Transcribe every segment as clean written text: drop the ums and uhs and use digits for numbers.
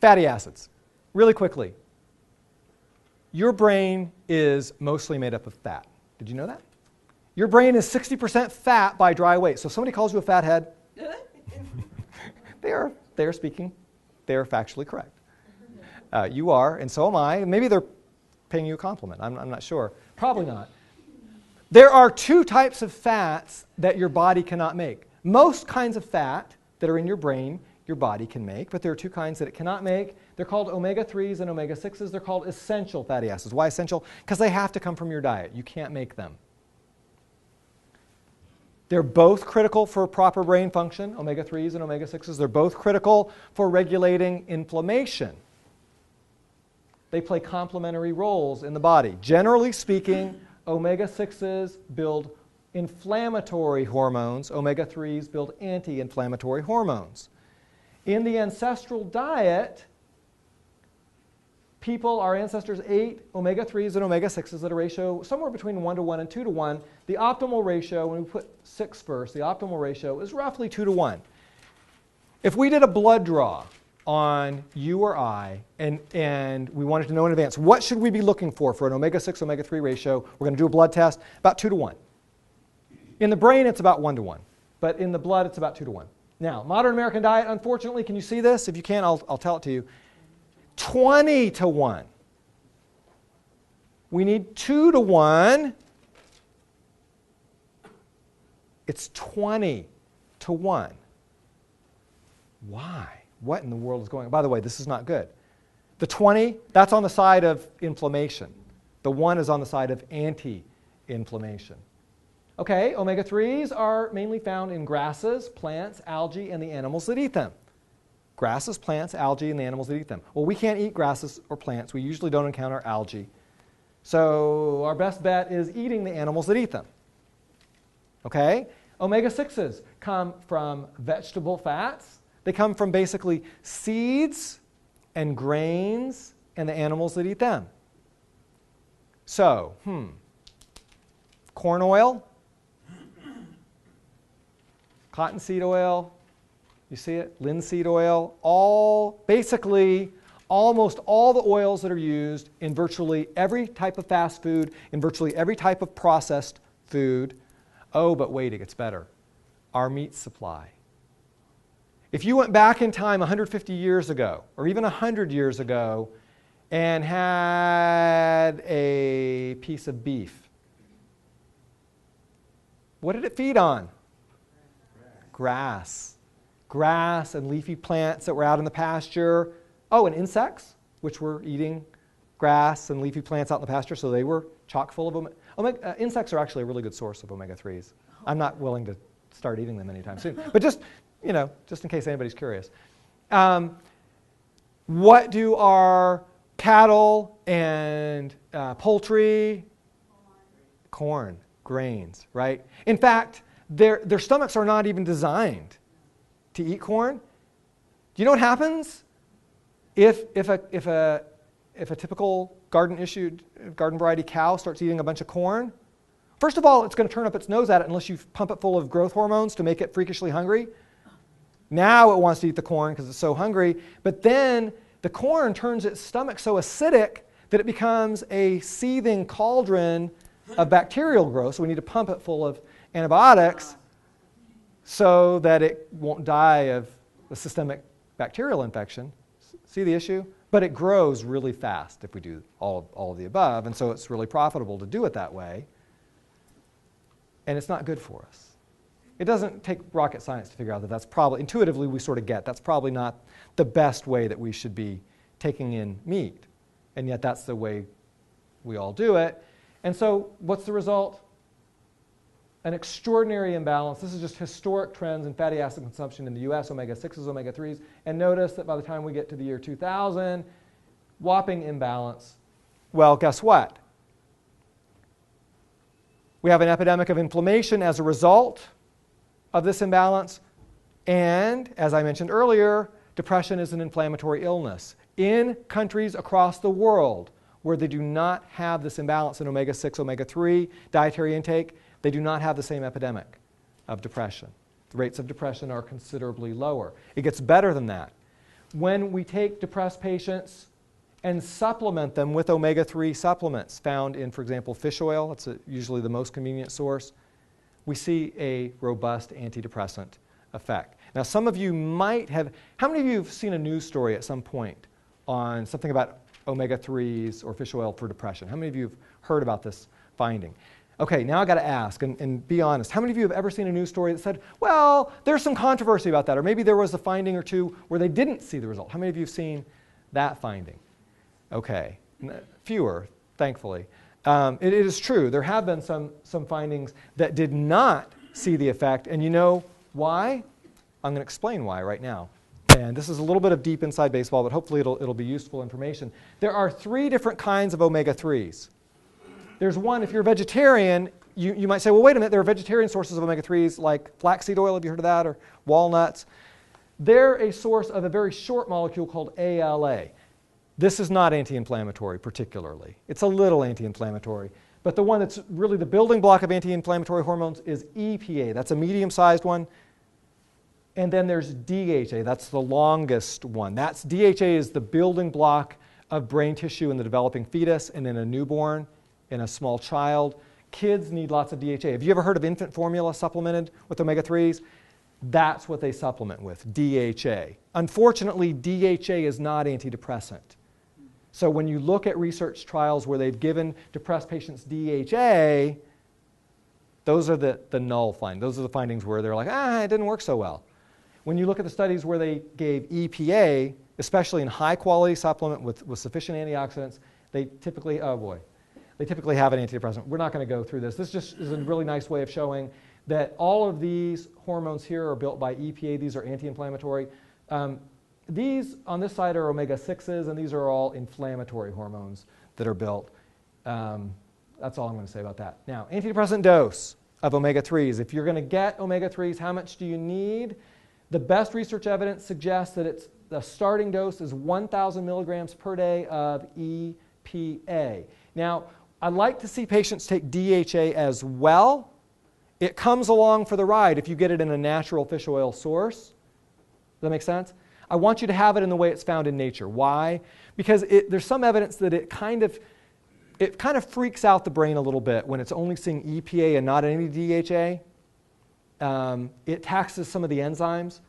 Fatty acids. Really quickly. Your brain is mostly made up of fat. Did you know that? Your brain is 60% fat by dry weight. So if somebody calls you a fathead, they are speaking. They are factually correct. You are, and so am I. Maybe they're paying you a compliment. I'm not sure. Probably not. There are two types of fats that your body cannot make. Most kinds of fat that are in your brain, your body can make, but there are two kinds that it cannot make. They're called omega-3s and omega-6s. They're called essential fatty acids. Why essential? Because they have to come from your diet. You can't make them. They're both critical for proper brain function, omega-3s and omega-6s. They're both critical for regulating inflammation. They play complementary roles in the body. Generally speaking, omega-6s build inflammatory hormones. Omega-3s build anti-inflammatory hormones. In the ancestral diet, our ancestors ate omega-3s and omega-6s at a ratio somewhere between 1 to 1 and 2 to 1. The optimal ratio, when we put 6 first, the optimal ratio is roughly 2 to 1. If we did a blood draw on you or I, and we wanted to know in advance, what should we be looking for an omega-6, omega-3 ratio? We're going to do a blood test, about 2 to 1. In the brain, it's about 1 to 1. But in the blood, it's about 2 to 1. Now, modern American diet, unfortunately, can you see this? If you can, I'll tell it to you. 20 to 1. We need 2 to 1. It's 20 to 1. Why? What in the world is going on? By the way, this is not good. The 20, that's on the side of inflammation. The 1 is on the side of anti-inflammation. Okay, omega-3s are mainly found in grasses, plants, algae, and the animals that eat them. Grasses, plants, algae, and the animals that eat them. Well, we can't eat grasses or plants. We usually don't encounter algae. So our best bet is eating the animals that eat them. Okay? Omega-6s come from vegetable fats. They come from basically seeds and grains and the animals that eat them. So, corn oil, cottonseed oil, you see it? Linseed oil, almost all the oils that are used in virtually every type of fast food, in virtually every type of processed food. Oh, but wait, it gets better. Our meat supply. If you went back in time 150 years ago, or even 100 years ago, and had a piece of beef, what did it feed on? Grass. Grass and leafy plants that were out in the pasture. Oh, and insects, which were eating grass and leafy plants out in the pasture, so they were chock full of insects are actually a really good source of omega-3s. I'm not willing to start eating them anytime soon, but just in case anybody's curious. What do our cattle and poultry? Corn, grains, right? In fact, their stomachs are not even designed to eat corn. Do you know what happens if a typical garden variety cow starts eating a bunch of corn? First of all, it's going to turn up its nose at it unless you pump it full of growth hormones to make it freakishly hungry. Now it wants to eat the corn because it's so hungry. But then the corn turns its stomach so acidic that it becomes a seething cauldron of bacterial growth. So we need to pump it full of antibiotics so that it won't die of a systemic bacterial infection. See the issue? But it grows really fast if we do all of the above, and so it's really profitable to do it that way. And it's not good for us. It doesn't take rocket science to figure out that that's probably, intuitively we sort of get, that's probably not the best way that we should be taking in meat. And yet that's the way we all do it. And so what's the result? An extraordinary imbalance. This is just historic trends in fatty acid consumption in the US, omega-6s, omega-3s. And notice that by the time we get to the year 2000, whopping imbalance. Well, guess what? We have an epidemic of inflammation as a result of this imbalance. And, as I mentioned earlier, depression is an inflammatory illness. In countries across the world where they do not have this imbalance in omega-6, omega-3 dietary intake, they do not have the same epidemic of depression. The rates of depression are considerably lower. It gets better than that. when we take depressed patients and supplement them with omega-3 supplements found in, for example, fish oil, that's usually the most convenient source, we see a robust antidepressant effect. Now, some of you might have, how many of you have seen a news story at some point on something about omega-3s or fish oil for depression? How many of you have heard about this finding? Okay, now I got to ask, and be honest, how many of you have ever seen a news story that said, well, there's some controversy about that, or maybe there was a finding or two where they didn't see the result? How many of you have seen that finding? Okay, fewer, thankfully. It is true, there have been some findings that did not see the effect, and you know why? I'm going to explain why right now. And this is a little bit of deep inside baseball, but hopefully it'll be useful information. There are 3 different kinds of omega-3s. There's one, if you're a vegetarian, you might say, well, wait a minute, there are vegetarian sources of omega-3s like flaxseed oil, have you heard of that, or walnuts. They're a source of a very short molecule called ALA. This is not anti-inflammatory particularly. It's a little anti-inflammatory. But the one that's really the building block of anti-inflammatory hormones is EPA. That's a medium-sized one. And then there's DHA. That's the longest one. DHA is the building block of brain tissue in the developing fetus and in a newborn, in a small child. Kids need lots of DHA. Have you ever heard of infant formula supplemented with omega-3s? That's what they supplement with, DHA. Unfortunately, DHA is not antidepressant. So when you look at research trials where they've given depressed patients DHA, those are the null findings. Those are the findings where they're like, it didn't work so well. When you look at the studies where they gave EPA, especially in high-quality supplement with sufficient antioxidants, they typically, they typically have an antidepressant. We're not going to go through this. This just is a really nice way of showing that all of these hormones here are built by EPA. These are anti-inflammatory. These on this side are omega-6s, and these are all inflammatory hormones that are built. That's all I'm going to say about that. Now, antidepressant dose of omega-3s. If you're going to get omega-3s, how much do you need? The best research evidence suggests that the starting dose is 1,000 milligrams per day of EPA. Now, I like to see patients take DHA as well. It comes along for the ride if you get it in a natural fish oil source. Does that make sense? I want you to have it in the way it's found in nature. Why? Because there's some evidence that it kind of freaks out the brain a little bit when it's only seeing EPA and not any DHA. It taxes some of the enzymes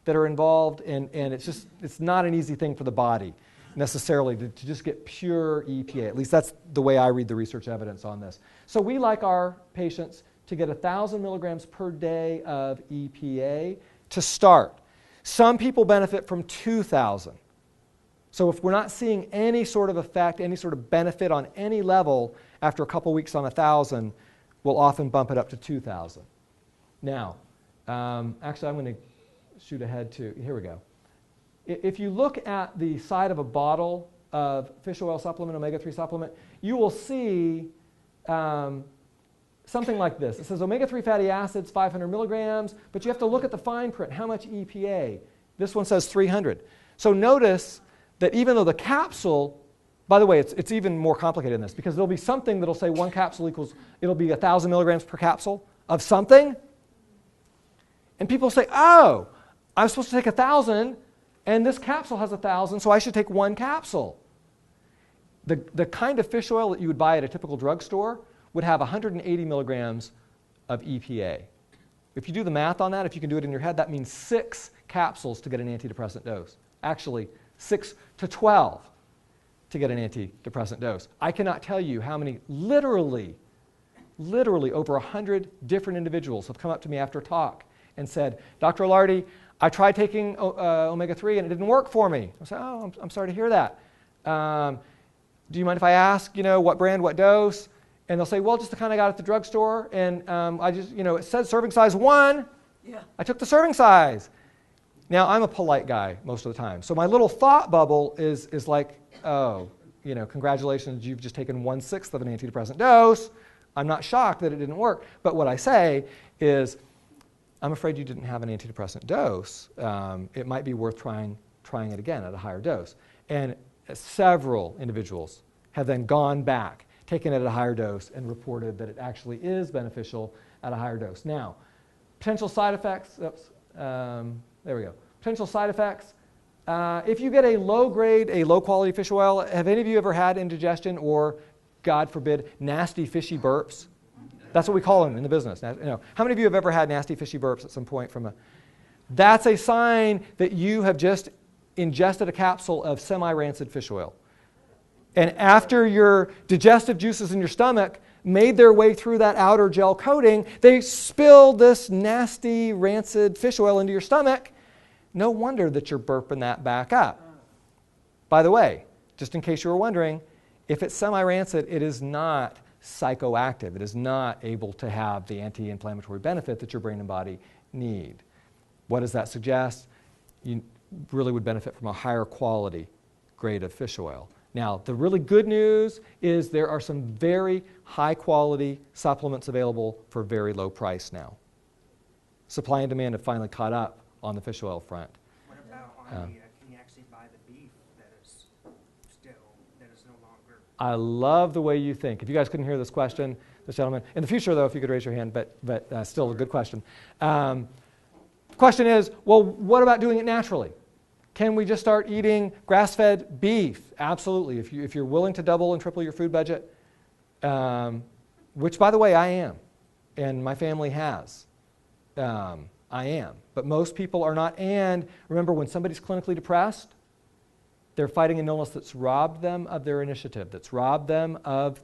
that are involved, and it's not an easy thing for the body necessarily to just get pure EPA. At least that's the way I read the research evidence on this. So we like our patients to get 1,000 milligrams per day of EPA to start. Some people benefit from 2,000. So if we're not seeing any sort of effect, any sort of benefit on any level after a couple weeks on 1,000, we'll often bump it up to 2,000. Now, actually I'm going to shoot ahead to, here we go. If you look at the side of a bottle of fish oil supplement, omega-3 supplement, you will see something like this. It says omega-3 fatty acids, 500 milligrams, but you have to look at the fine print. How much EPA? This one says 300. So notice that even though the capsule, by the way, it's even more complicated than this, because there'll be something that'll say one capsule equals, it'll be 1,000 milligrams per capsule of something. And people say, oh, I'm supposed to take 1,000, and this capsule has 1,000, so I should take one capsule. The kind of fish oil that you would buy at a typical drugstore would have 180 milligrams of EPA. If you do the math on that, if you can do it in your head, that means 6 capsules to get an antidepressant dose. Actually, 6 to 12 to get an antidepressant dose. I cannot tell you how many, literally over 100 different individuals have come up to me after a talk and said, Dr. Ilardi, I tried taking omega-3 and it didn't work for me. I said, oh, I'm sorry to hear that. Do you mind if I ask, what brand, what dose? And they'll say, well, just the kind I got at the drugstore, and I just, it says serving size 1. Yeah. I took the serving size. Now, I'm a polite guy most of the time. So my little thought bubble is like, oh, congratulations, you've just taken 1/6 of an antidepressant dose. I'm not shocked that it didn't work. But what I say is, I'm afraid you didn't have an antidepressant dose. It might be worth trying it again at a higher dose. And several individuals have then gone back, taken it at a higher dose, and reported that it actually is beneficial at a higher dose. Now, potential side effects, there we go. Potential side effects, If you get a low grade, a low quality fish oil, have any of you ever had indigestion or, God forbid, nasty fishy burps? That's what we call them in the business. Now, how many of you have ever had nasty fishy burps at some point from a... That's a sign that you have just ingested a capsule of semi-rancid fish oil. And after your digestive juices in your stomach made their way through that outer gel coating, they spilled this nasty, rancid fish oil into your stomach. No wonder that you're burping that back up. By the way, just in case you were wondering, if it's semi-rancid, it is not psychoactive. It is not able to have the anti-inflammatory benefit that your brain and body need. What does that suggest? You really would benefit from a higher quality grade of fish oil. Now, the really good news is there are some very high quality supplements available for very low price now. Supply and demand have finally caught up on the fish oil front. What about can you actually buy the beef that is no longer? I love the way you think. If you guys couldn't hear this question, this gentleman, in the future though, if you could raise your hand, but still a good question. The question is, well, what about doing it naturally? Can we just start eating grass-fed beef? Absolutely. If you're willing to double and triple your food budget, which by the way I am, and my family has. I am. But most people are not. And remember, when somebody's clinically depressed, they're fighting an illness that's robbed them of their initiative, that's robbed them of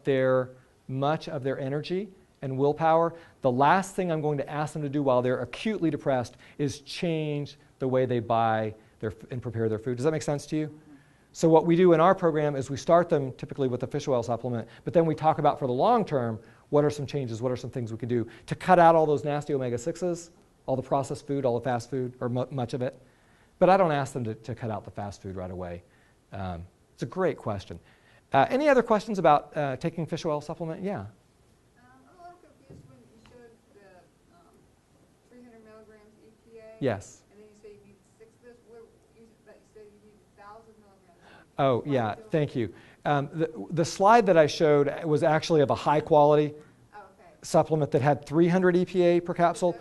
much of their energy and willpower. The last thing I'm going to ask them to do while they're acutely depressed is change the way they buy and prepare their food. Does that make sense to you? So what we do in our program is we start them typically with a fish oil supplement, but then we talk about for the long term, what are some changes, what are some things we can do to cut out all those nasty omega-6s, all the processed food, all the fast food, or much of it. But I don't ask them to cut out the fast food right away. It's a great question. Any other questions about taking fish oil supplement? Yeah. I'm a little confused when you showed the 300 milligrams EPA. Yes. And then you say you need 6 of this. You said you need 1,000 milligrams. Oh, yeah, thank you. The slide that I showed was actually of a high quality supplement that had 300 EPA per capsule.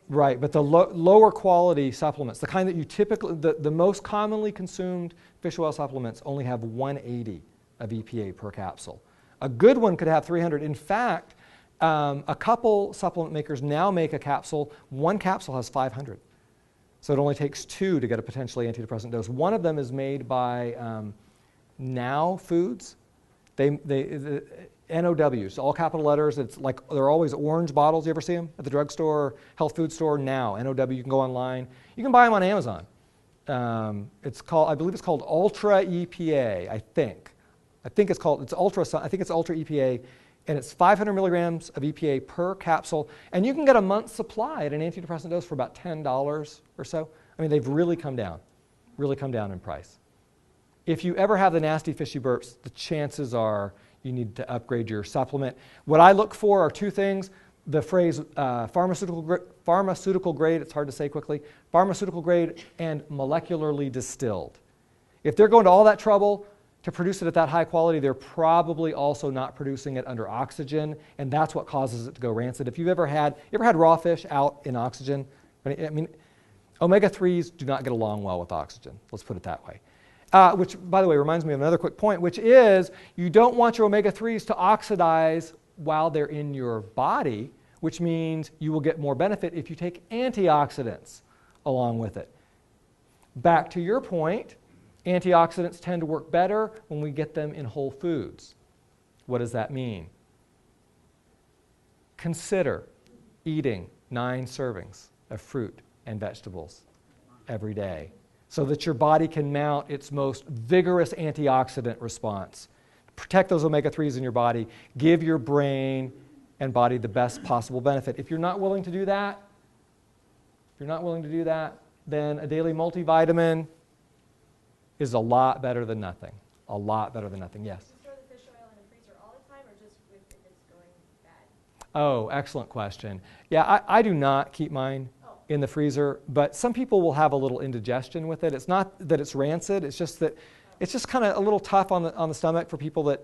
Right, but the lower quality supplements, the kind that you typically, the most commonly consumed fish oil supplements only have 180 of EPA per capsule. A good one could have 300. In fact, a couple supplement makers now make a capsule, one capsule has 500. So it only takes 2 to get a potentially antidepressant dose. One of them is made by Now Foods. NOWs, all capital letters. It's like they're always orange bottles. You ever see them at the drugstore, health food store? Now, NOW. You can go online. You can buy them on Amazon. I believe it's called Ultra EPA. I think it's Ultra. I think it's Ultra EPA, and it's 500 milligrams of EPA per capsule, and you can get a month's supply at an antidepressant dose for about $10 or so. I mean, they've really come down in price. If you ever have the nasty fishy burps, the chances are you need to upgrade your supplement. What I look for are 2 things. The phrase pharmaceutical grade, it's hard to say quickly, pharmaceutical grade and molecularly distilled. If they're going to all that trouble to produce it at that high quality, they're probably also not producing it under oxygen, and that's what causes it to go rancid. If you've ever had raw fish out in oxygen, I mean, omega-3s do not get along well with oxygen. Let's put it that way. Which, by the way, reminds me of another quick point, which is you don't want your omega-3s to oxidize while they're in your body, which means you will get more benefit if you take antioxidants along with it. Back to your point, antioxidants tend to work better when we get them in whole foods. What does that mean? Consider eating 9 servings of fruit and vegetables every day, so that your body can mount its most vigorous antioxidant response. Protect those omega-3s in your body. Give your brain and body the best possible benefit. If you're not willing to do that, then a daily multivitamin is a lot better than nothing. A lot better than nothing, yes? Do you store the fish oil in the freezer all the time, or just if it's going bad? Oh, excellent question. Yeah, I do not keep mine in the freezer, but some people will have a little indigestion with it. It's not that it's rancid, it's just that it's just kind of a little tough on the stomach for people that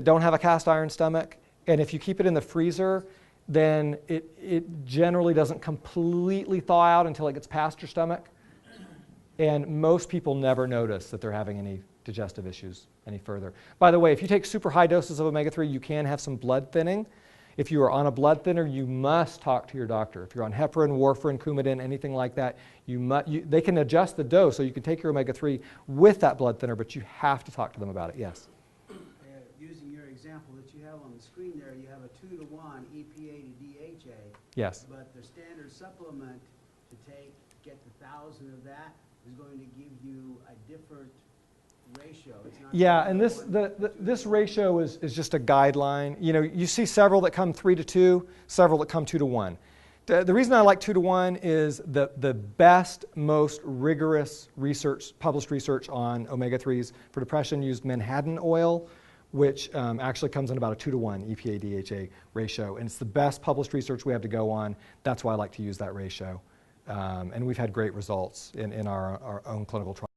don't have a cast iron stomach. And if you keep it in the freezer, then it generally doesn't completely thaw out until it gets past your stomach. And most people never notice that they're having any digestive issues any further. By the way, if you take super high doses of omega-3, you can have some blood thinning. If you are on a blood thinner, you must talk to your doctor. If you're on heparin, warfarin, Coumadin, anything like that, they can adjust the dose so you can take your omega-3 with that blood thinner, but you have to talk to them about it, yes. Using your example that you have on the screen there, you have a 2-to-1 EPA to DHA. Yes. But the standard supplement to get the 1,000 of that is going to give you a different ratio. It's not Yeah, and this ratio is just a guideline. You know, you see several that come 3-to-2, several that come 2-to-1. The reason I like 2-to-1 is the best, most rigorous research, published research on omega-3s for depression used Manhattan oil, which actually comes in about a 2-to-1 EPA-DHA ratio. And it's the best published research we have to go on. That's why I like to use that ratio. And we've had great results in our own clinical trials.